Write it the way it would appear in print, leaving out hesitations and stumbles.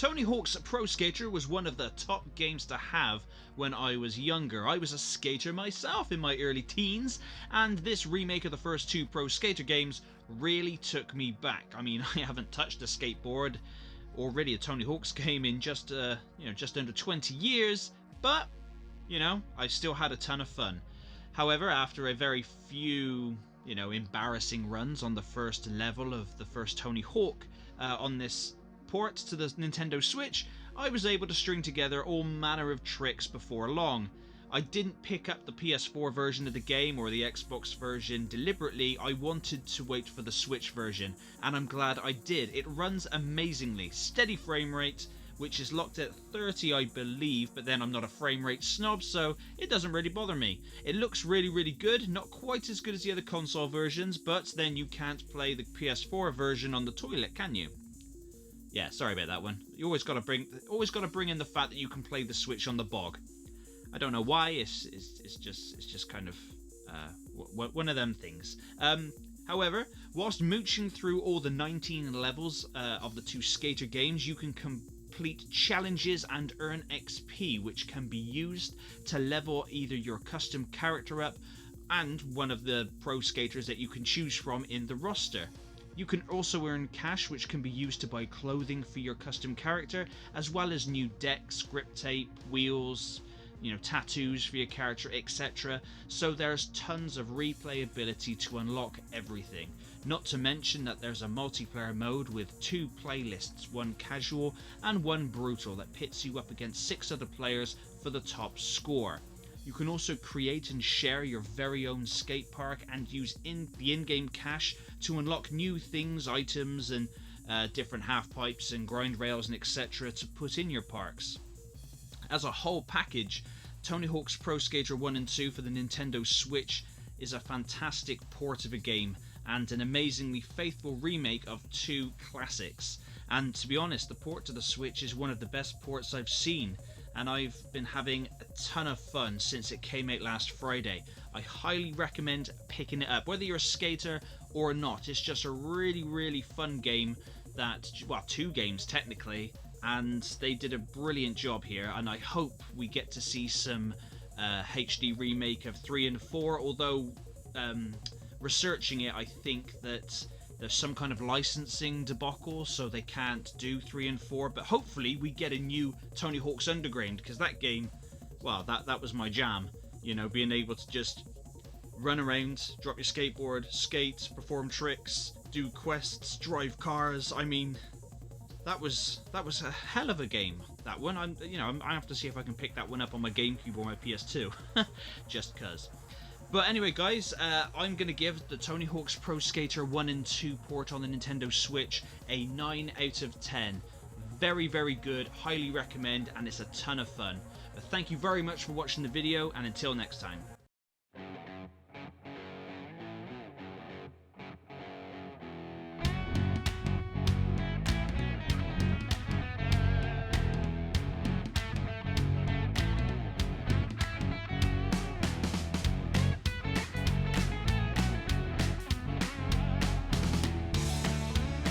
Tony Hawk's Pro Skater was one of the top games to have when I was younger. I was a skater myself in my early teens, and this remake of the first two Pro Skater games really took me back. I mean, I haven't touched a skateboard or really a Tony Hawk's game in just under 20 years, but I still had a ton of fun. However, after a very few embarrassing runs on the first level of the first Tony Hawk on this port to the Nintendo Switch, I was able to string together all manner of tricks before long. I didn't pick up the PS4 version of the game or the Xbox version deliberately. I wanted to wait for the Switch version, and I'm glad I did. It runs amazingly, steady frame rate, which is locked at 30 I believe, but then I'm not a frame rate snob, so it doesn't really bother me. It looks really good, not quite as good as the other console versions, but then you can't play the PS4 version on the toilet, can you? Yeah, sorry about that one. You always got to bring in the fact that you can play the Switch on the bog. I don't know why. It's just kind of one of them things. However, whilst mooching through all the 19 levels of the two Skater games, you can complete challenges and earn XP, which can be used to level either your custom character up and one of the Pro Skaters that you can choose from in the roster. You can also earn cash, which can be used to buy clothing for your custom character, as well as new decks, grip tape, wheels, tattoos for your character, etc. So there's tons of replayability to unlock everything. Not to mention that there's a multiplayer mode with two playlists, one casual and one brutal, that pits you up against 6 other players for the top score. You can also create and share your very own skate park and use the in-game cash to unlock new things, items, and different half pipes and grind rails and etc. to put in your parks. As a whole package, Tony Hawk's Pro Skater 1 and 2 for the Nintendo Switch is a fantastic port of a game and an amazingly faithful remake of two classics. And to be honest, the port to the Switch is one of the best ports I've seen, and I've been having a ton of fun since it came out last Friday. I highly recommend picking it up, whether you're a skater or not. It's just a really fun game two games technically, and they did a brilliant job here, and I hope we get to see some HD remake of 3 and 4, although researching it, I think that there's some kind of licensing debacle, so they can't do 3 and 4, but hopefully we get a new Tony Hawk's Underground, because that game, well, that was my jam. Being able to just run around, drop your skateboard, skate, perform tricks, do quests, drive cars. I mean, that was a hell of a game, that one. I have to see if I can pick that one up on my GameCube or my PS2, just cuz. But anyway, guys, I'm going to give the Tony Hawk's Pro Skater 1 and 2 port on the Nintendo Switch a 9 out of 10. Very good, highly recommend, and it's a ton of fun. But thank you very much for watching the video, and until next time.